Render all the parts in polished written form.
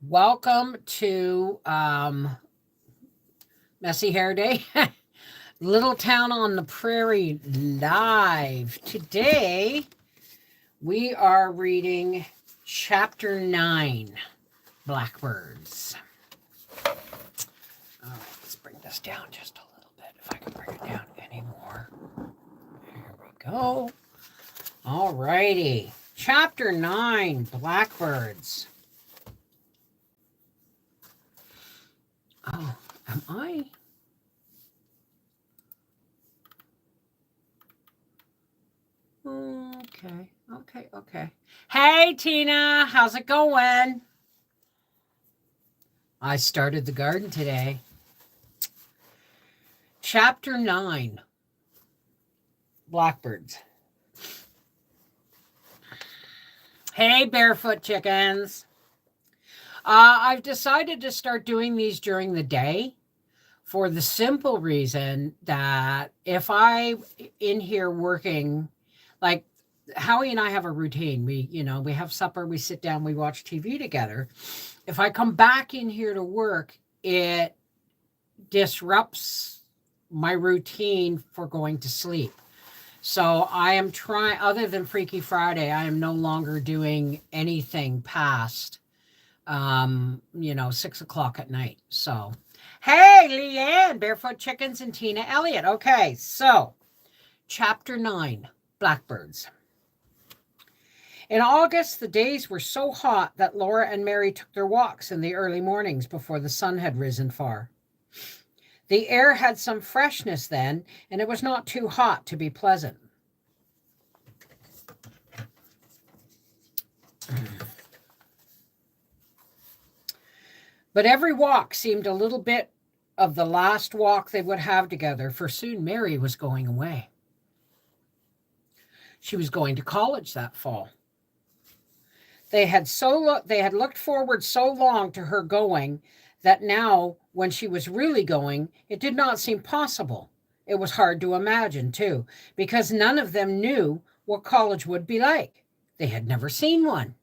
Welcome to Messy Hair Day, Little Town on the Prairie live. Today we are reading Chapter 9, Blackbirds. All right, let's bring this down just a little bit, if I can bring it down anymore. There we go. All righty. Chapter 9, Blackbirds. Oh, am I? Okay. Hey, Tina, how's it going? I started the garden today. Chapter 9, Blackbirds. Hey, barefoot chickens. I've decided to start doing these during the day for the simple reason that if I in here working, like Howie and I have a routine. We have supper, we sit down, we watch TV together. If I come back in here to work, it disrupts my routine for going to sleep. So I am trying, other than Freaky Friday, I am no longer doing anything past 6 o'clock at night. So, hey, Leanne, Barefoot Chickens, and Tina Elliott. Okay, so Chapter 9, Blackbirds. In August, the days were so hot that Laura and Mary took their walks in the early mornings before the sun had risen far. The air had some freshness then, and it was not too hot to be pleasant. But every walk seemed a little bit of the last walk they would have together, for soon Mary was going away. She was going to college that fall. They had looked forward so long to her going that now, when she was really going, it did not seem possible. It was hard to imagine, too, because none of them knew what college would be like. They had never seen one.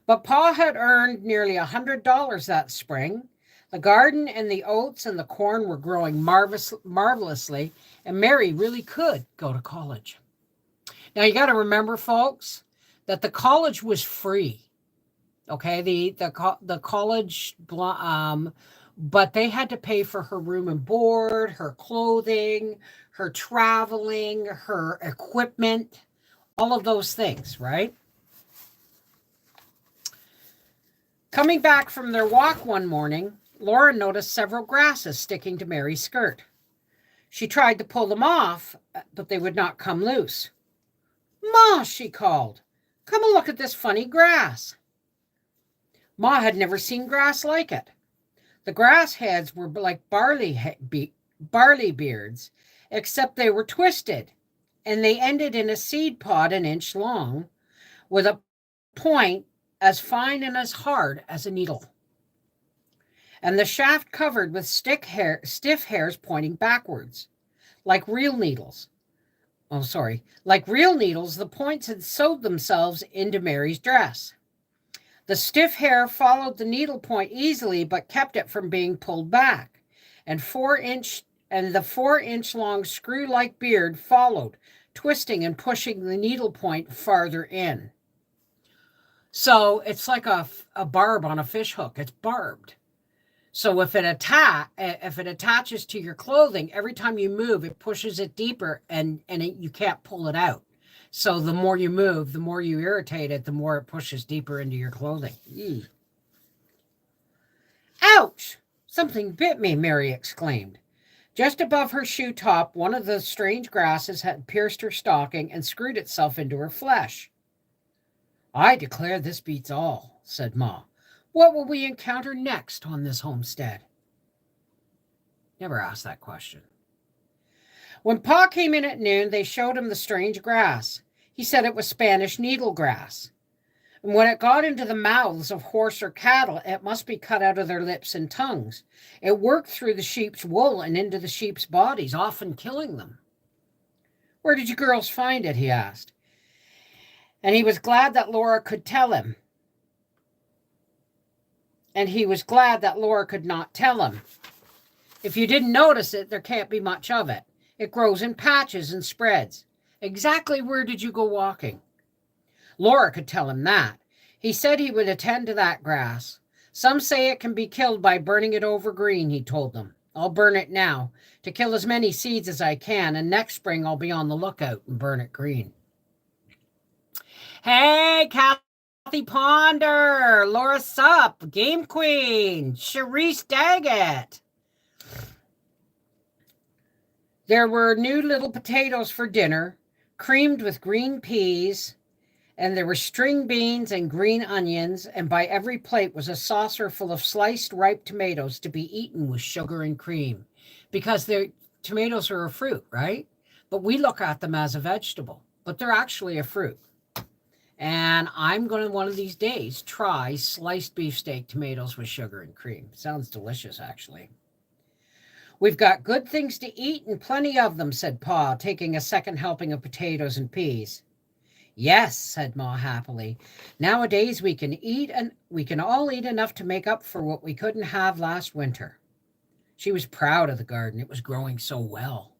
But Pa had earned nearly $100 that spring. The garden and the oats and the corn were growing marvelously, and Mary really could go to college. Now, you got to remember, folks, that the college was free. Okay, the college, but they had to pay for her room and board, her clothing, her traveling, her equipment, all of those things, right? Coming back from their walk one morning, Laura noticed several grasses sticking to Mary's skirt. She tried to pull them off, but they would not come loose. "Ma," she called, "come and look at this funny grass." Ma had never seen grass like it. The grass heads were like barley beards, except they were twisted, and they ended in a seed pod an inch long, with a point as fine and as hard as a needle. And the shaft covered with stiff hairs pointing backwards, like real needles. Like real needles, the points had sewed themselves into Mary's dress. The stiff hair followed the needle point easily, but kept it from being pulled back. And the 4-inch long screw-like beard followed, twisting and pushing the needle point farther in. So it's like a barb on a fish hook. It's barbed. So if it attaches to your clothing, every time you move, it pushes it deeper, and you can't pull it out. So the more you move, the more you irritate it, the more it pushes deeper into your clothing. Ew. "Ouch! Something bit me," Mary exclaimed. Just above her shoe top, one of the strange grasses had pierced her stocking and screwed itself into her flesh. "I declare this beats all," said Ma. "What will we encounter next on this homestead?" Never asked that question. When Pa came in at noon, they showed him the strange grass. He said it was Spanish needle grass. And when it got into the mouths of horse or cattle, it must be cut out of their lips and tongues. It worked through the sheep's wool and into the sheep's bodies, often killing them. "Where did you girls find it?" he asked. And he was glad that Laura could tell him. and he was glad that Laura could not tell him. If you didn't notice it, there can't be much of it. It grows in patches and spreads. Exactly where did you go walking? Laura could tell him that. He said he would attend to that grass. Some say it can be killed by burning it over green, he told them. I'll burn it now to kill as many seeds as I can, and next spring I'll be on the lookout and burn it green. Hey, Kathy Ponder, Laura Sup, Game Queen, Charisse Daggett. There were new little potatoes for dinner, creamed with green peas, and there were string beans and green onions, and by every plate was a saucer full of sliced ripe tomatoes to be eaten with sugar and cream, because tomatoes are a fruit, right? But we look at them as a vegetable, but they're actually a fruit. And I'm going to one of these days try sliced beefsteak tomatoes with sugar and cream. Sounds delicious, actually. We've got good things to eat and plenty of them, said Pa, taking a second helping of potatoes and peas. Yes, said Ma happily. Nowadays we can all eat enough to make up for what we couldn't have last winter. She was proud of the garden. It was growing so well.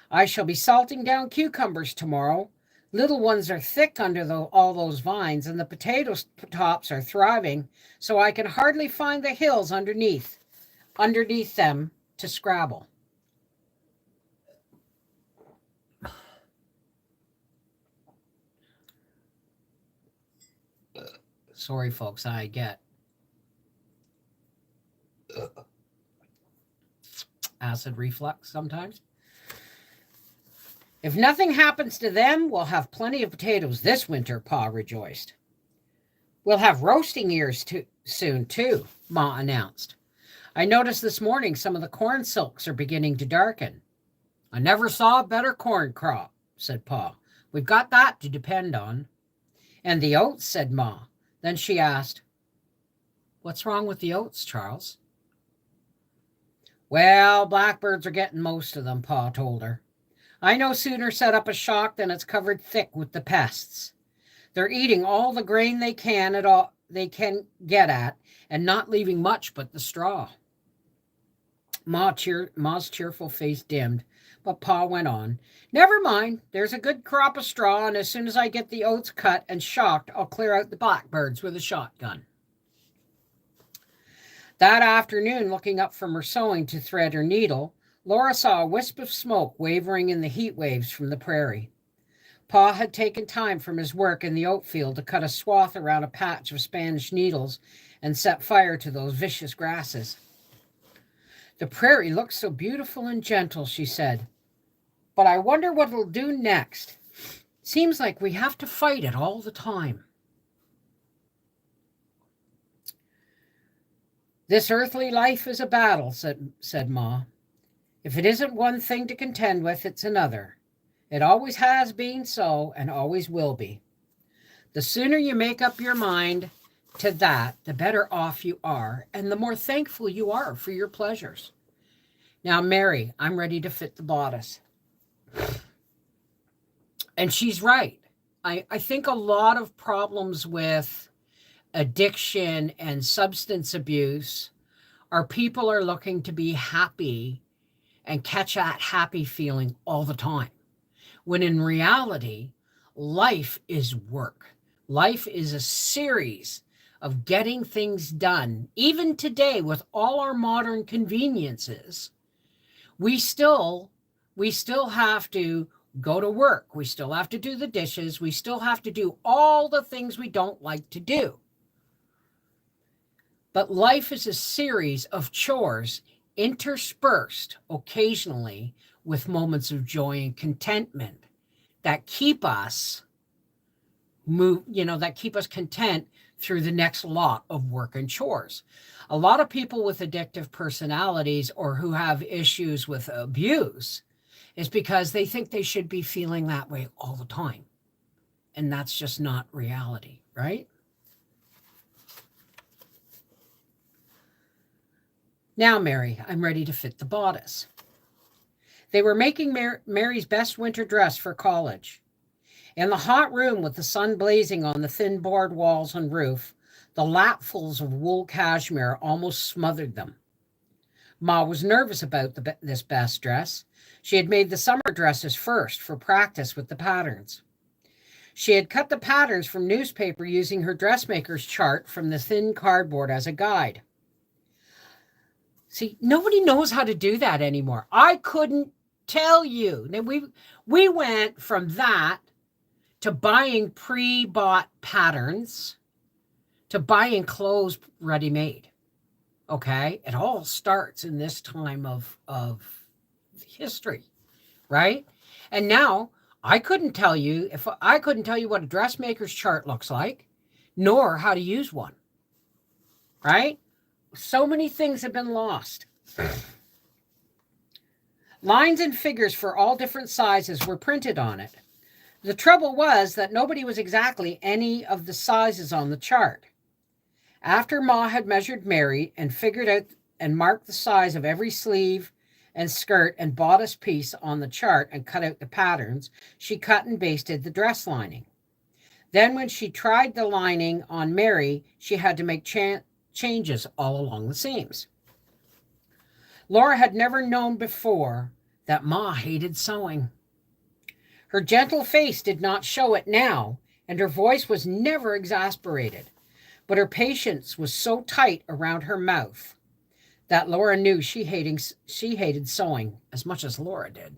I shall be salting down cucumbers tomorrow. Little ones are thick under all those vines, and the potato tops are thriving, so I can hardly find the hills underneath them to scrabble. Sorry, folks, I get acid reflux sometimes. If nothing happens to them, we'll have plenty of potatoes this winter, Pa rejoiced. We'll have roasting ears soon, too, Ma announced. I noticed this morning some of the corn silks are beginning to darken. I never saw a better corn crop, said Pa. We've got that to depend on. And the oats, said Ma. Then she asked, what's wrong with the oats, Charles? Well, blackbirds are getting most of them, Pa told her. I no sooner set up a shock than it's covered thick with the pests. They're eating all the grain they can get at, and not leaving much but the straw. Ma's cheerful face dimmed, but Pa went on. Never mind, there's a good crop of straw, and as soon as I get the oats cut and shocked, I'll clear out the blackbirds with a shotgun. That afternoon, looking up from her sewing to thread her needle, Laura saw a wisp of smoke wavering in the heat waves from the prairie. Pa had taken time from his work in the oat field to cut a swath around a patch of Spanish needles and set fire to those vicious grasses. The prairie looks so beautiful and gentle, she said. But I wonder what it'll do next. Seems like we have to fight it all the time. This earthly life is a battle, said Ma. If it isn't one thing to contend with, it's another. It always has been so and always will be. The sooner you make up your mind to that, the better off you are, and the more thankful you are for your pleasures. Now, Mary, I'm ready to fit the bodice. And she's right. I think a lot of problems with addiction and substance abuse are people are looking to be happy and catch that happy feeling all the time. When in reality, life is work. Life is a series of getting things done. Even today, with all our modern conveniences, we still have to go to work. We still have to do the dishes. We still have to do all the things we don't like to do. But life is a series of chores interspersed occasionally with moments of joy and contentment that keep us content through the next lot of work and chores. A lot of people with addictive personalities or who have issues with abuse is because they think they should be feeling that way all the time. And that's just not reality, right? Now, Mary, I'm ready to fit the bodice. They were making Mary's best winter dress for college. In the hot room with the sun blazing on the thin board walls and roof, The lapfuls of wool cashmere almost smothered them. Ma was nervous about this best dress. She had made the summer dresses first for practice with the patterns. She had cut the patterns from newspaper using her dressmaker's chart from the thin cardboard as a guide. See, nobody knows how to do that anymore. I couldn't tell you. Now we went from that to buying pre-bought patterns to buying clothes ready-made. Okay? It all starts in this time of history, right? And now I couldn't tell you what a dressmaker's chart looks like, nor how to use one. Right? So many things have been lost. Lines and figures for all different sizes were printed on it. The trouble was that nobody was exactly any of the sizes on the chart. After Ma had measured Mary and figured out and marked the size of every sleeve and skirt and bodice piece on the chart and cut out the patterns, she cut and basted the dress lining. Then when she tried the lining on Mary, she had to make changes all along the seams. Laura had never known before that Ma hated sewing. Her gentle face did not show it now, and her voice was never exasperated. But her patience was so tight around her mouth that Laura knew she hated sewing as much as Laura did.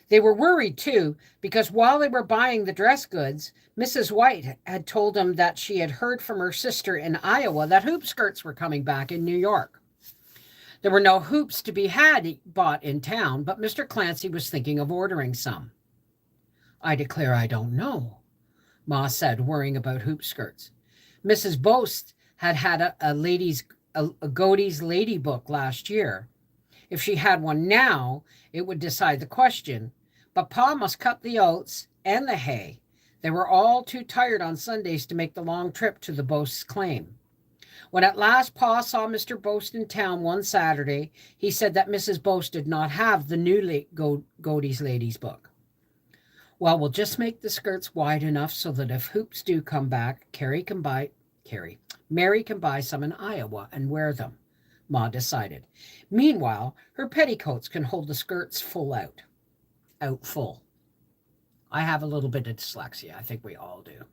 They were worried, too, because while they were buying the dress goods, Mrs. White had told them that she had heard from her sister in Iowa that hoop skirts were coming back in New York. There were no hoops to be bought in town, but Mr. Clancy was thinking of ordering some. I declare I don't know, Ma said, worrying about hoop skirts. Mrs. Boast had a Godey's Lady book last year. If she had one now, it would decide the question. But Pa must cut the oats and the hay. They were all too tired on Sundays to make the long trip to the Boast's claim. When at last Pa saw Mr. Boast in town one Saturday, he said that Mrs. Boast did not have the new Godey's Ladies book. Well, we'll just make the skirts wide enough so that if hoops do come back, Mary can buy some in Iowa and wear them, Ma decided. Meanwhile, her petticoats can hold the skirts out full. I have a little bit of dyslexia. I think we all do.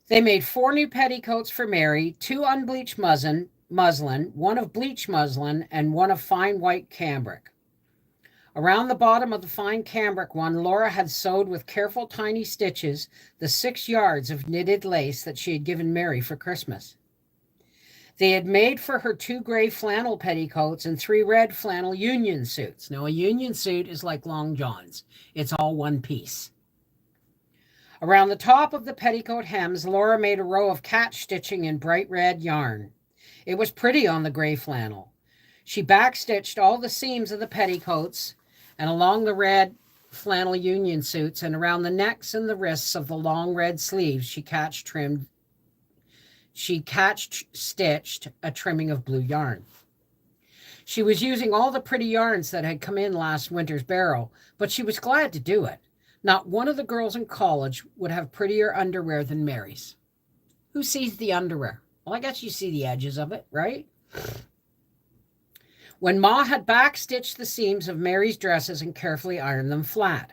They made 4 new petticoats for Mary, 2 unbleached muslin, 1 of bleached muslin, and 1 of fine white cambric. Around the bottom of the fine cambric one, Laura had sewed with careful tiny stitches the 6 yards of knitted lace that she had given Mary for Christmas. They had made for her 2 gray flannel petticoats and 3 red flannel union suits. Now, a union suit is like long johns. It's all one piece. Around the top of the petticoat hems, Laura made a row of catch stitching in bright red yarn. It was pretty on the gray flannel. She backstitched all the seams of the petticoats and along the red flannel union suits, and around the necks and the wrists of the long red sleeves, she catch stitched a trimming of blue yarn. She was using all the pretty yarns that had come in last winter's barrel, but she was glad to do it. Not one of the girls in college would have prettier underwear than Mary's. Who sees the underwear? Well, I guess you see the edges of it, right? When Ma had backstitched the seams of Mary's dresses and carefully ironed them flat,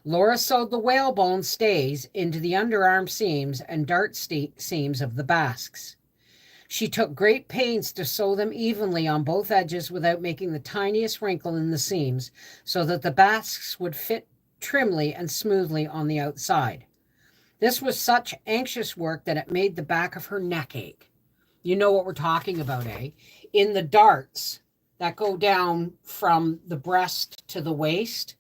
Laura sewed the whalebone stays into the underarm seams and dart seams of the basques. She took great pains to sew them evenly on both edges without making the tiniest wrinkle in the seams, so that the basques would fit trimly and smoothly on the outside. This was such anxious work that it made the back of her neck ache. You know what we're talking about, eh? In the darts that go down from the breast to the waist,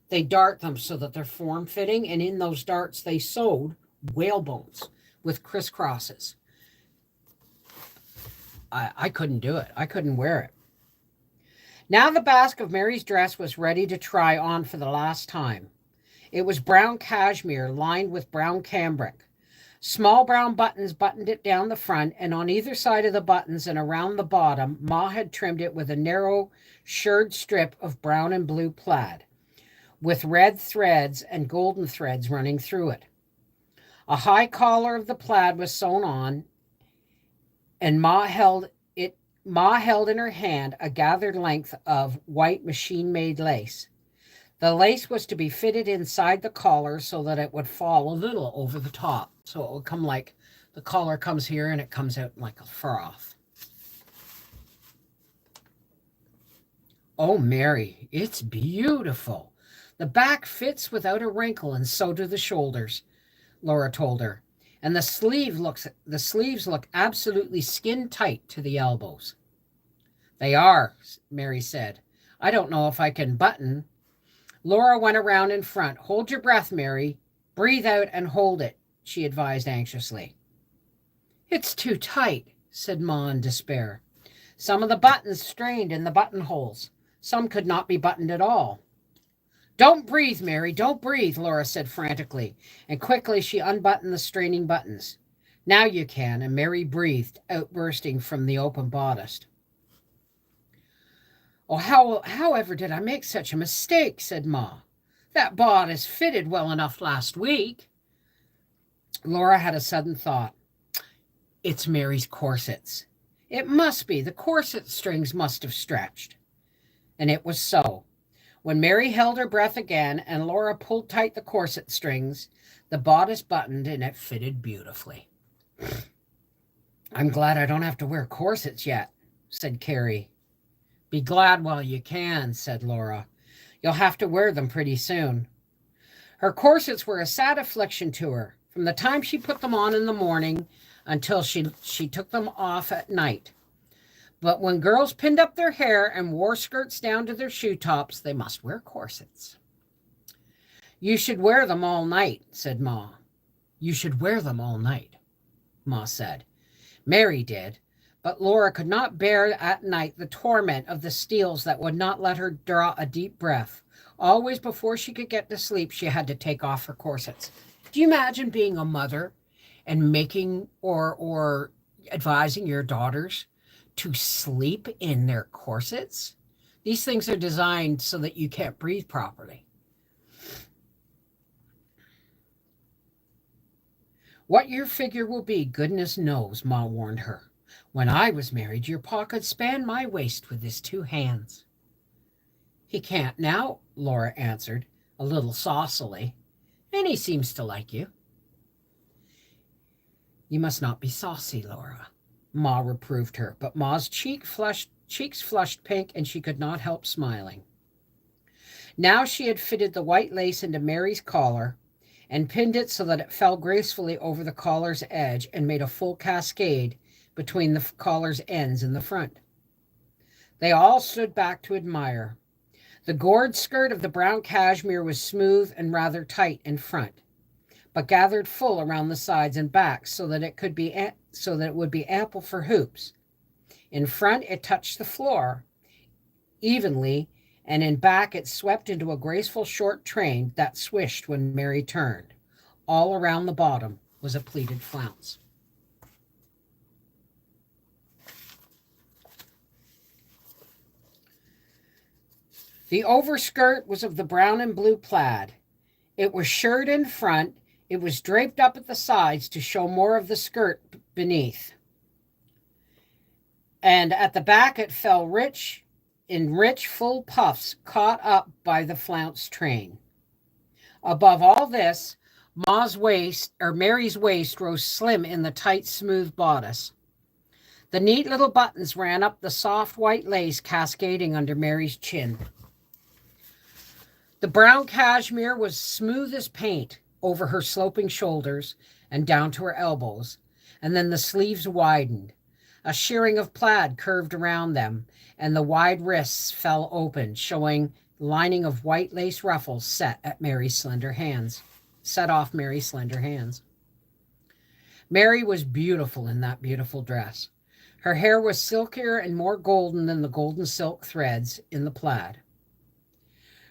they dart them so that they're form-fitting, and in those darts they sewed whalebones with crisscrosses. I couldn't do it. I couldn't wear it. Now the basque of Mary's dress was ready to try on for the last time. It was brown cashmere lined with brown cambric. Small brown buttons buttoned it down the front, and on either side of the buttons and around the bottom, Ma had trimmed it with a narrow shirred strip of brown and blue plaid, with red threads and golden threads running through it. A high collar of the plaid was sewn on, and Ma held in her hand a gathered length of white machine-made lace. The lace was to be fitted inside the collar so that it would fall a little over the top. So it would come like the collar comes here and it comes out like a froth. Oh, Mary, it's beautiful. The back fits without a wrinkle, and so do the shoulders, Laura told her. And the sleeves look absolutely skin tight to the elbows. They are, Mary said. I don't know if I can button. Laura went around in front. Hold your breath, Mary. Breathe out and hold it, she advised anxiously. It's too tight, said Ma in despair. Some of the buttons strained in the buttonholes. Some could not be buttoned at all. Don't breathe, Mary, don't breathe, Laura said frantically, and quickly she unbuttoned the straining buttons. Now you can, and Mary breathed, outbursting from the open bodice. Oh, however did I make such a mistake, said Ma. That bodice fitted well enough last week. Laura had a sudden thought. It's Mary's corsets. It must be. The corset strings must have stretched. And it was so. When Mary held her breath again and Laura pulled tight the corset strings, the bodice buttoned and it fitted beautifully. I'm glad I don't have to wear corsets yet, said Carrie. Be glad while you can, said Laura. You'll have to wear them pretty soon. Her corsets were a sad affliction to her, from the time she put them on in the morning until she took them off at night. But when girls pinned up their hair and wore skirts down to their shoe tops, they must wear corsets. You should wear them all night, said Ma. You should wear them all night, Ma said. Mary did, but Laura could not bear at night the torment of the steels that would not let her draw a deep breath. Always before she could get to sleep, she had to take off her corsets. Do you imagine being a mother and making or advising your daughters to sleep in their corsets? These things are designed so that you can't breathe properly. What your figure will be, goodness knows, Ma warned her. When I was married, your pa could span my waist with his two hands. He can't now, Laura answered, a little saucily, and he seems to like you. You must not be saucy, Laura, Ma reproved her, but Ma's cheeks flushed pink, and she could not help smiling. Now she had fitted the white lace into Mary's collar and pinned it so that it fell gracefully over the collar's edge and made a full cascade between the collar's ends in the front. They all stood back to admire. The gored skirt of the brown cashmere was smooth and rather tight in front, but gathered full around the sides and back so that it would be ample for hoops. In front, it touched the floor evenly, and in back, it swept into a graceful short train that swished when Mary turned. All around the bottom was a pleated flounce. The overskirt was of the brown and blue plaid. It was shirred in front. It was draped up at the sides to show more of the skirt beneath. And at the back, it fell in rich, full puffs caught up by the flounce train. Above all this, Mary's waist rose slim in the tight, smooth bodice. The neat little buttons ran up the soft white lace cascading under Mary's chin. The brown cashmere was smooth as paint over her sloping shoulders and down to her elbows, and then the sleeves widened. A shirring of plaid curved around them, and the wide wrists fell open, showing lining of white lace ruffles set off Mary's slender hands. Mary was beautiful in that beautiful dress. Her hair was silkier and more golden than the golden silk threads in the plaid.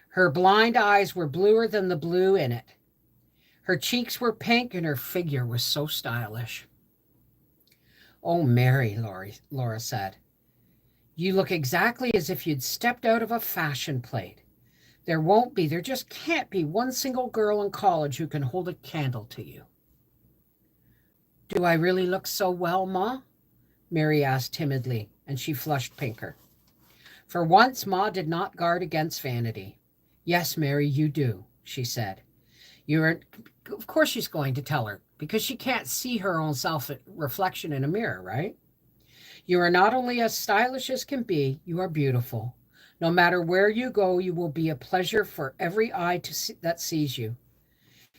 Her blind eyes were bluer than the blue in it. Her cheeks were pink, and her figure was so stylish. Oh, Mary, Laura said, you look exactly as if you'd stepped out of a fashion plate. There just can't be one single girl in college who can hold a candle to you. Do I really look so well, Ma? Mary asked timidly, and she flushed pinker. For once, Ma did not guard against vanity. Yes, Mary, you do, she said. You're, of course she's going to tell her, because she can't see her own self-reflection in a mirror, right? You are not only as stylish as can be, you are beautiful. No matter where you go, you will be a pleasure for every eye that sees you.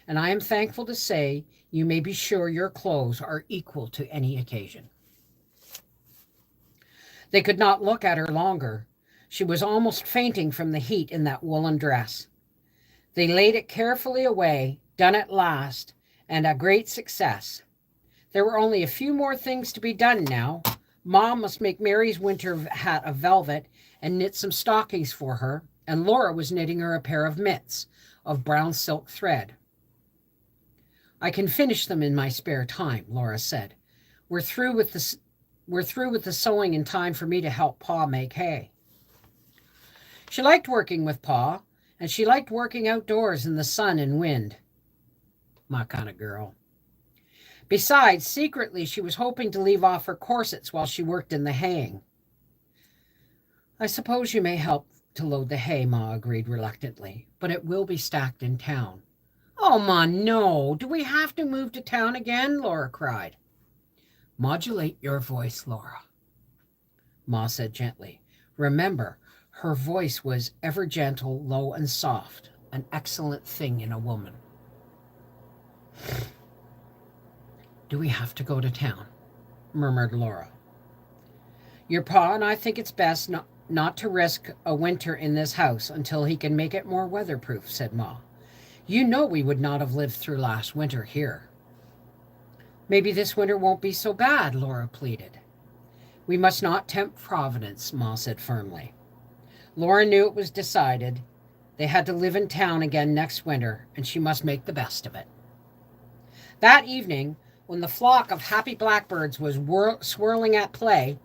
And I am thankful to say you may be sure your clothes are equal to any occasion. They could not look at her longer. She was almost fainting from the heat in that woolen dress. They laid it carefully away, done at last, and a great success. There were only a few more things to be done now. Mom must make Mary's winter hat of velvet and knit some stockings for her, and Laura was knitting her a pair of mitts of brown silk thread. I can finish them in my spare time, Laura said. We're through with the sewing in time for me to help Pa make hay. She liked working with Pa, and she liked working outdoors in the sun and wind. My kind of girl. Besides, secretly, she was hoping to leave off her corsets while she worked in the haying. I suppose you may help to load the hay, Ma agreed reluctantly, but it will be stacked in town. Oh, Ma, no. Do we have to move to town again? Laura cried. Modulate your voice, Laura, Ma said gently. Remember, her voice was ever gentle, low, and soft, an excellent thing in a woman. Do we have to go to town? Murmured Laura. Your Pa and I think it's best not to risk a winter in this house until he can make it more weatherproof, said Ma. You know we would not have lived through last winter here. Maybe this winter won't be so bad, Laura pleaded. We must not tempt Providence, Ma said firmly. Laura knew it was decided. They had to live in town again next winter, and she must make the best of it. That evening, when the flock of happy blackbirds was swirling at play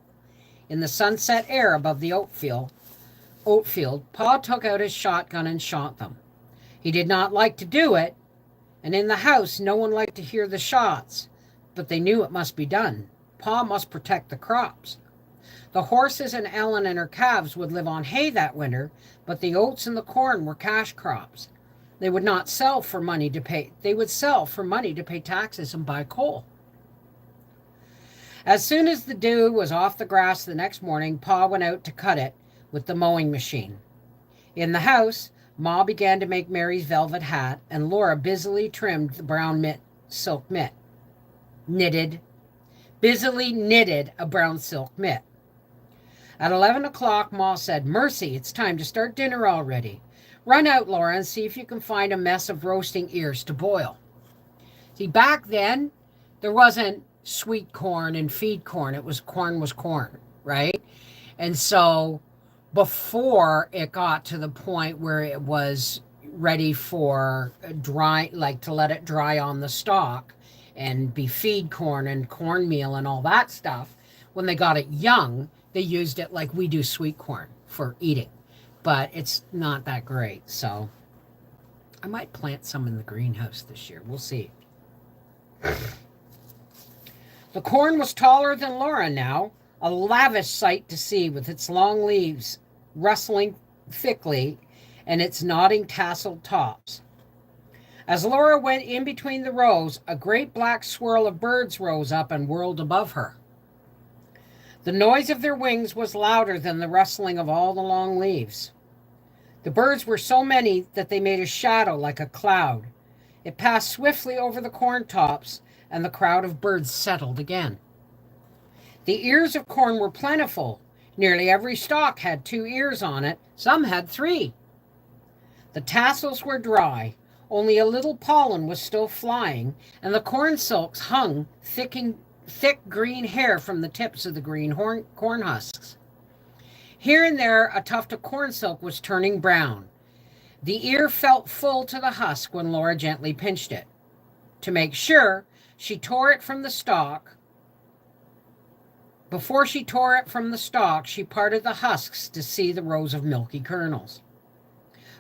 in the sunset air above the oatfield, Pa took out his shotgun and shot them. He did not like to do it, and in the house no one liked to hear the shots, but they knew it must be done. Pa must protect the crops. The horses and Ellen and her calves would live on hay that winter, but the oats and the corn were cash crops. They would not sell for money to pay. They would sell for money to pay taxes and buy coal. As soon as the dew was off the grass the next morning, Pa went out to cut it with the mowing machine. In the house, Ma began to make Mary's velvet hat, and Laura busily trimmed the brown silk mitt. Busily knitted a brown silk mitt. At 11 o'clock, Ma said, Mercy, it's time to start dinner already. Run out, Laura, and see if you can find a mess of roasting ears to boil. See, back then, there wasn't sweet corn and feed corn. It was corn, right? And so before it got to the point where it was ready for dry, like to let it dry on the stalk and be feed corn and cornmeal and all that stuff, when they got it young, they used it like we do sweet corn for eating. But it's not that great, so I might plant some in the greenhouse this year. We'll see. The corn was taller than Laura now, a lavish sight to see with its long leaves rustling thickly and its nodding tasseled tops. As Laura went in between the rows, a great black swirl of birds rose up and whirled above her. The noise of their wings was louder than the rustling of all the long leaves. The birds were so many that they made a shadow like a cloud. It passed swiftly over the corn tops, and the crowd of birds settled again. The ears of corn were plentiful. Nearly every stalk had 2 ears on it. Some had 3. The tassels were dry. Only a little pollen was still flying, and the corn silks hung thick green hair from the tips of the green corn husks. Here and there, a tuft of corn silk was turning brown. The ear felt full to the husk when Laura gently pinched it. To make sure, she tore it from the stalk. Before she tore it from the stalk, she parted the husks to see the rows of milky kernels.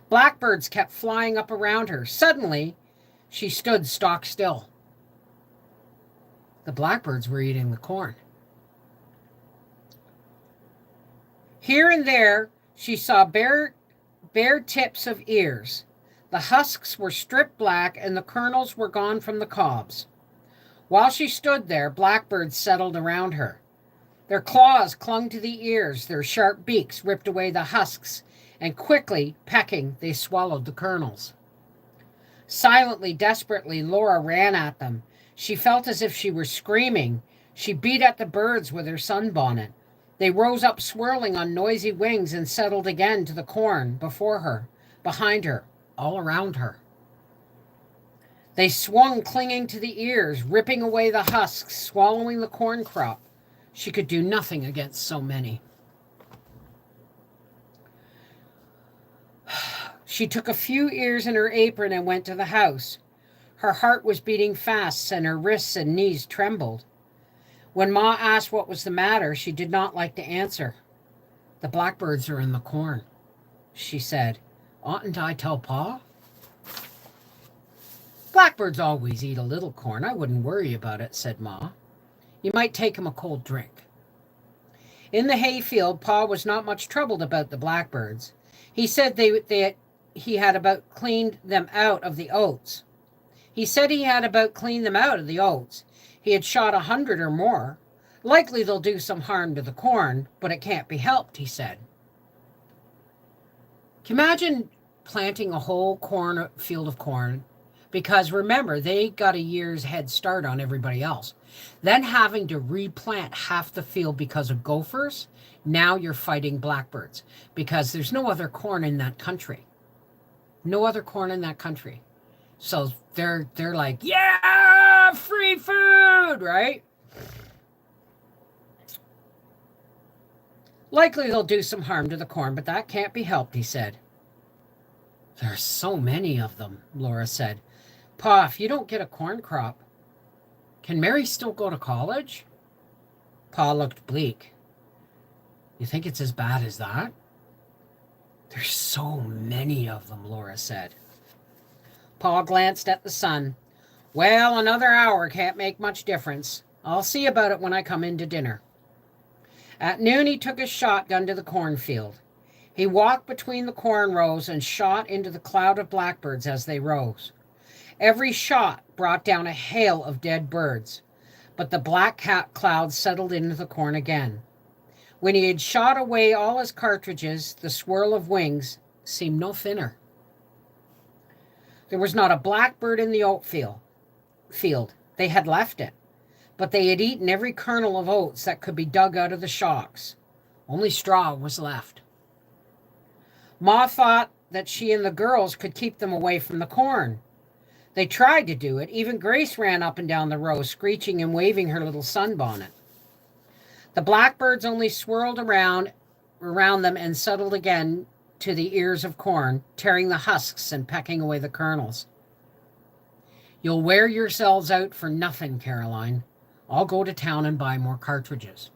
Blackbirds kept flying up around her. Suddenly, she stood stock still. The blackbirds were eating the corn. Here and there, she saw bare tips of ears. The husks were stripped black and the kernels were gone from the cobs. While she stood there, blackbirds settled around her. Their claws clung to the ears, their sharp beaks ripped away the husks, and quickly, pecking, they swallowed the kernels. Silently, desperately, Laura ran at them. She felt as if she were screaming. She beat at the birds with her sunbonnet. They rose up swirling on noisy wings and settled again to the corn before her, behind her, all around her. They swung, clinging to the ears, ripping away the husks, swallowing the corn crop. She could do nothing against so many. She took a few ears in her apron and went to the house. Her heart was beating fast and her wrists and knees trembled. When Ma asked what was the matter, she did not like to answer. "The blackbirds are in the corn," she said. "Oughtn't I tell Pa?" "Blackbirds always eat a little corn. I wouldn't worry about it," said Ma. "You might take him a cold drink." In the hayfield, Pa was not much troubled about the blackbirds. He said he had about cleaned them out of the oats. He had shot 100 or more. "Likely they'll do some harm to the corn, but it can't be helped," he said. Can you imagine planting a whole field of corn? Because remember, they got a year's head start on everybody else. Then having to replant half the field because of gophers. Now you're fighting blackbirds because there's no other corn in that country. No other corn in that country. So they're like, yeah, free food, right? "Likely they'll do some harm to the corn, but that can't be helped," he said. "There are so many of them," Laura said. "Pa, if you don't get a corn crop, can Mary still go to college?" Pa looked bleak. "You think it's as bad as that?" "There's so many of them," Laura said. Pa glanced at the sun. "Well, another hour can't make much difference. I'll see about it when I come in to dinner." At noon, he took his shotgun to the cornfield. He walked between the corn rows and shot into the cloud of blackbirds as they rose. Every shot brought down a hail of dead birds, but the black cloud settled into the corn again. When he had shot away all his cartridges, the swirl of wings seemed no thinner. There was not a blackbird in the oat field. They had left it, but they had eaten every kernel of oats that could be dug out of the shocks. Only straw was left. Ma thought that she and the girls could keep them away from the corn. They tried to do it. Even Grace ran up and down the row, screeching and waving her little sunbonnet. The blackbirds only swirled around them and settled again to the ears of corn, tearing the husks and pecking away the kernels. "You'll wear yourselves out for nothing, Caroline. I'll go to town and buy more cartridges."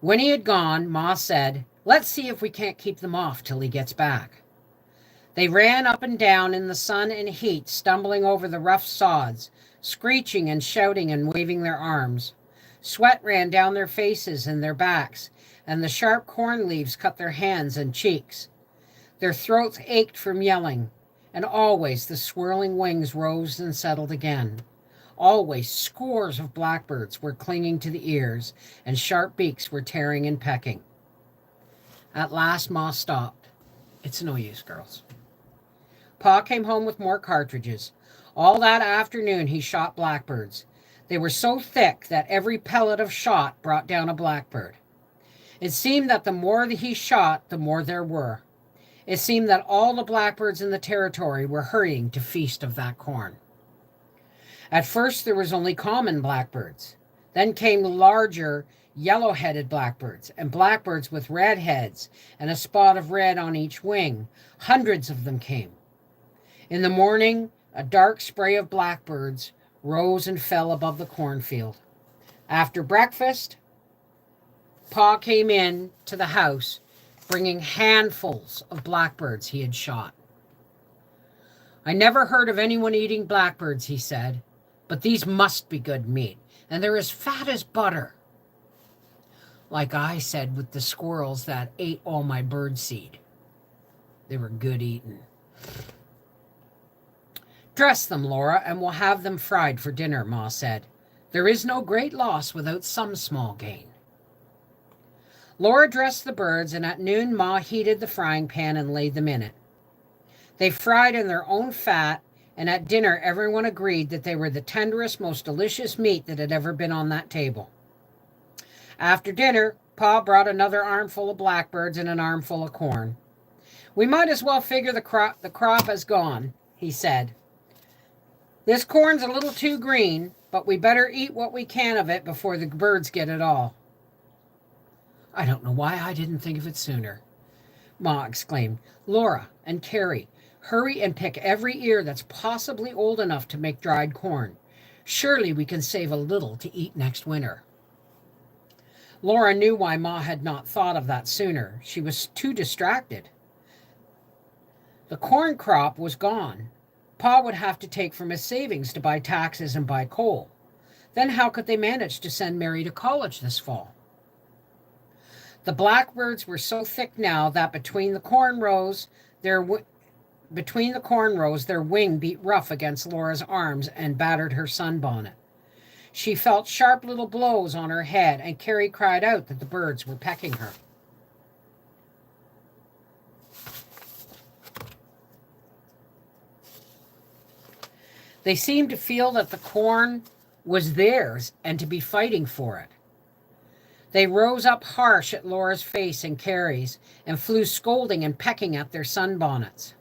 When he had gone, Ma said, "Let's see if we can't keep them off till he gets back." They ran up and down in the sun and heat, stumbling over the rough sods, screeching and shouting and waving their arms. Sweat ran down their faces and their backs, and the sharp corn leaves cut their hands and cheeks. Their throats ached from yelling, and always the swirling wings rose and settled again. Always scores of blackbirds were clinging to the ears, and sharp beaks were tearing and pecking. At last, Ma stopped. "It's no use, girls." Pa came home with more cartridges. All that afternoon he shot blackbirds. They were so thick that every pellet of shot brought down a blackbird. It seemed that the more that he shot, the more there were. It seemed that all the blackbirds in the territory were hurrying to feast of that corn. At first there was only common blackbirds. Then came larger, yellow-headed blackbirds, and blackbirds with red heads and a spot of red on each wing. Hundreds of them came. In the morning, a dark spray of blackbirds rose and fell above the cornfield. After breakfast, Pa came in to the house, bringing handfuls of blackbirds he had shot. I never heard of anyone eating blackbirds, he said, but these must be good meat, and they're as fat as butter. Like I said with the squirrels that ate all my bird seed. They were good eating. Dress them, Laura, and we'll have them fried for dinner, Ma said. There is no great loss without some small gain. Laura dressed the birds, and at noon Ma heated the frying pan and laid them in it. They fried in their own fat, and at dinner everyone agreed that they were the tenderest, most delicious meat that had ever been on that table. After dinner, Pa brought another armful of blackbirds and an armful of corn. We might as well figure the crop as gone, he said. This corn's a little too green, but we better eat what we can of it before the birds get it all. I don't know why I didn't think of it sooner, Ma exclaimed. Laura and Carrie, hurry and pick every ear that's possibly old enough to make dried corn. Surely we can save a little to eat next winter. Laura knew why Ma had not thought of that sooner. She was too distracted. The corn crop was gone. Pa would have to take from his savings to buy taxes and buy coal. Then how could they manage to send Mary to college this fall? The blackbirds were so thick now that between the corn rows, their wing beat rough against Laura's arms and battered her sunbonnet. She felt sharp little blows on her head, and Carrie cried out that the birds were pecking her. They seemed to feel that the corn was theirs and to be fighting for it. They rose up harsh at Laura's face and Carrie's and flew scolding and pecking at their sunbonnets.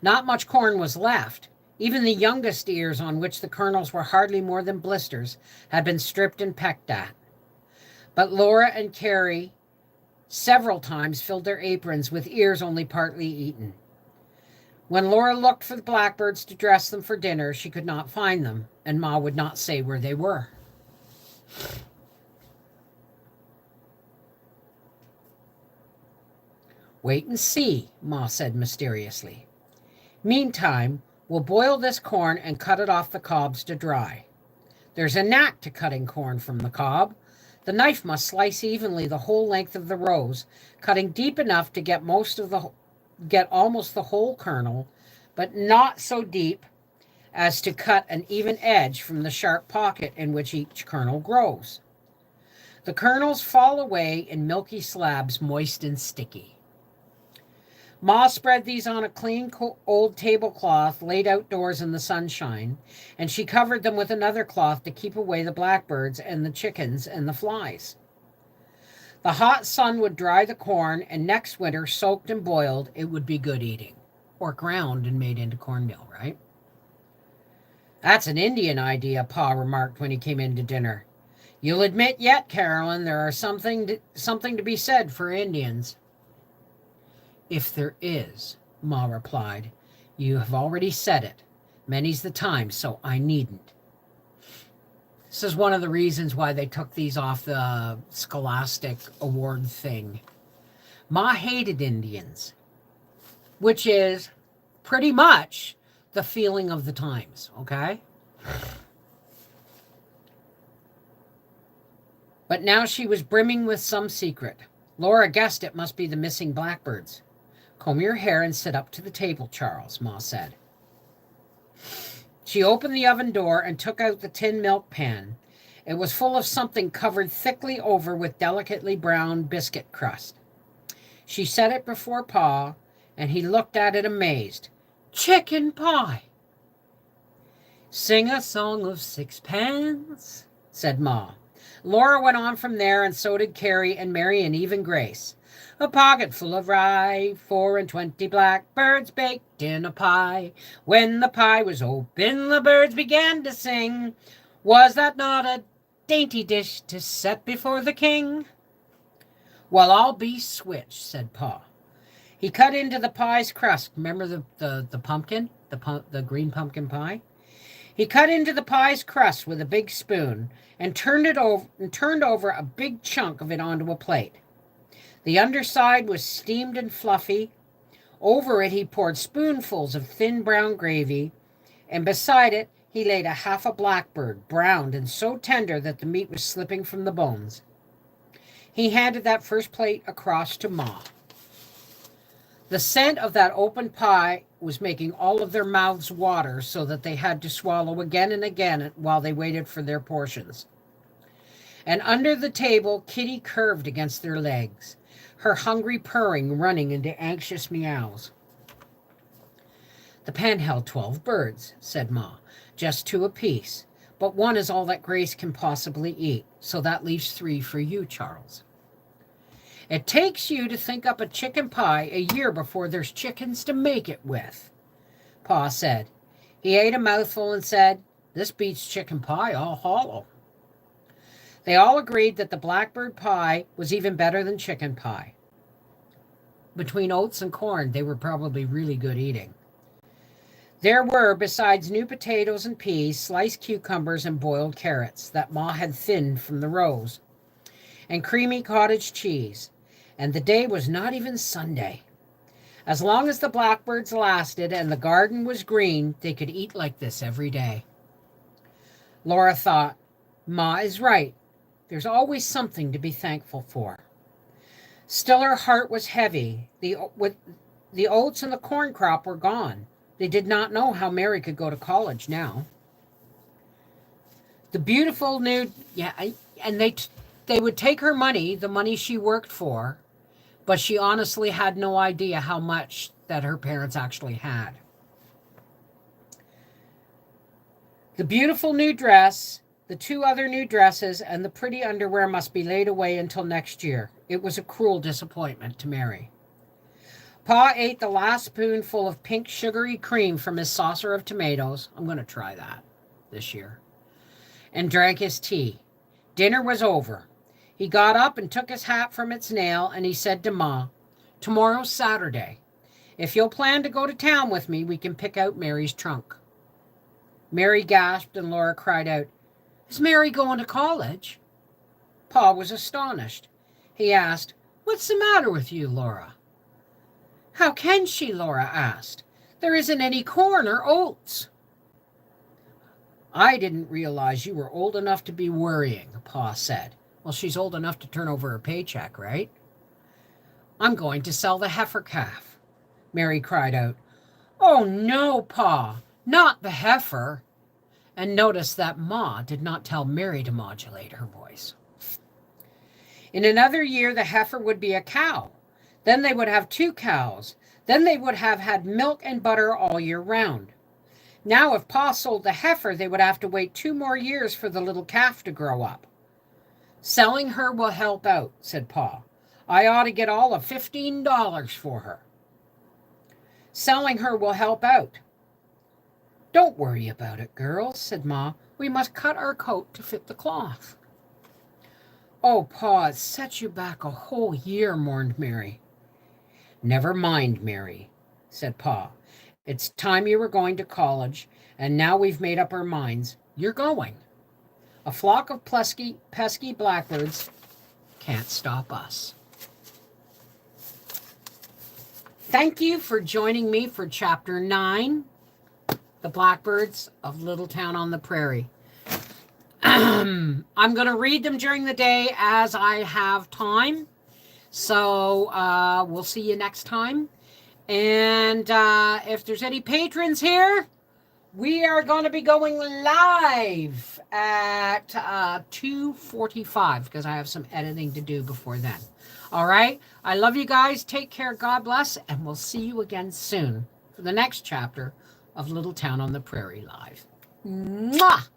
Not much corn was left. Even the youngest ears, on which the kernels were hardly more than blisters, had been stripped and pecked at. But Laura and Carrie several times filled their aprons with ears only partly eaten. When Laura looked for the blackbirds to dress them for dinner, she could not find them, and Ma would not say where they were. Wait and see, Ma said mysteriously. Meantime, we'll boil this corn and cut it off the cobs to dry. There's a knack to cutting corn from the cob. The knife must slice evenly the whole length of the rows, cutting deep enough to get almost the whole kernel, but not so deep as to cut an even edge from the sharp pocket in which each kernel grows. The kernels fall away in milky slabs, moist and sticky. Ma spread these on a clean old tablecloth laid outdoors in the sunshine, and she covered them with another cloth to keep away the blackbirds and the chickens and the flies. The hot sun would dry the corn, and next winter, soaked and boiled, it would be good eating. Or ground and made into cornmeal, right? That's an Indian idea, Pa remarked when he came in to dinner. You'll admit yet, Carolyn, there are something to be said for Indians. If there is, Ma replied. You have already said it. Many's the time, so I needn't. This is one of the reasons why they took these off the Scholastic Award thing. Ma hated Indians, which is pretty much the feeling of the times, okay? But now she was brimming with some secret. Laura guessed it must be the missing blackbirds. Comb your hair and sit up to the table, Charles, Ma said. She opened the oven door and took out the tin milk pan. It was full of something covered thickly over with delicately brown biscuit crust. She set it before Pa, and he looked at it amazed. Chicken pie! Sing a song of sixpence, said Ma. Laura went on from there, and so did Carrie and Mary and even Grace. A pocket full of rye, 24 blackbirds baked in a pie. When the pie was open, the birds began to sing. Was that not a dainty dish to set before the king? Well, I'll be switched, said Pa. He cut into the pie's crust. Remember the pumpkin? The green pumpkin pie? He cut into the pie's crust with a big spoon and turned over a big chunk of it onto a plate. The underside was steamed and fluffy. Over it, he poured spoonfuls of thin brown gravy, and beside it, he laid a half a blackbird, browned and so tender that the meat was slipping from the bones. He handed that first plate across to Ma. The scent of that open pie was making all of their mouths water so that they had to swallow again and again while they waited for their portions. And under the table, Kitty curved against their legs, her hungry purring running into anxious meows. The pan held 12 birds, said Ma, just 2 apiece, but 1 is all that Grace can possibly eat, so that leaves 3 for you, Charles. It takes you to think up a chicken pie a year before there's chickens to make it with, Pa said. He ate a mouthful and said, "This beats chicken pie all hollow." They all agreed that the blackbird pie was even better than chicken pie. Between oats and corn, they were probably really good eating. There were, besides new potatoes and peas, sliced cucumbers and boiled carrots that Ma had thinned from the rows, and creamy cottage cheese. And the day was not even Sunday. As long as the blackbirds lasted and the garden was green, they could eat like this every day. Laura thought, Ma is right. There's always something to be thankful for. Still, her heart was heavy. The oats and the corn crop were gone. They did not know how Mary could go to college now. The beautiful new, and they would take her money, the money she worked for, but she honestly had no idea how much that her parents actually had. The beautiful new dress, the 2 other new dresses, and the pretty underwear must be laid away until next year. It was a cruel disappointment to Mary. Pa ate the last spoonful of pink sugary cream from his saucer of tomatoes. I'm going to try that this year. And drank his tea. Dinner was over. He got up and took his hat from its nail, and he said to Ma, "Tomorrow's Saturday. If you'll plan to go to town with me, we can pick out Mary's trunk." Mary gasped, and Laura cried out, "Is Mary going to college?" Pa was astonished. He asked, "What's the matter with you, Laura?" "How can she?" Laura asked. "There isn't any corn or oats." "I didn't realize you were old enough to be worrying," Pa said. "Well, she's old enough to turn over her paycheck, right?" "I'm going to sell the heifer calf," Mary cried out. "Oh, no, Pa, not the heifer." And notice that Ma did not tell Mary to modulate her voice. In another year, the heifer would be a cow. Then they would have 2 cows. Then they would have had milk and butter all year round. Now, if Pa sold the heifer, they would have to wait 2 more years for the little calf to grow up. "Selling her will help out," said Pa. "I ought to get all of $15 for her." "Selling her will help out." "Don't worry about it, girls," said Ma. "We must cut our coat to fit the cloth." "Oh, Pa, it sets you back a whole year," mourned Mary. "Never mind, Mary," said Pa. "It's time you were going to college, and now we've made up our minds. You're going. A flock of pesky blackbirds can't stop us." Thank you for joining me for Chapter 9, The Blackbirds of Little Town on the Prairie. I'm going to read them during the day as I have time. So we'll see you next time. And if there's any patrons here, we are going to be going live at 2:45 because I have some editing to do before then. All right. I love you guys. Take care. God bless. And we'll see you again soon for the next chapter of Little Town on the Prairie Live. Mwah!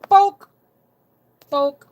Poke! Poke!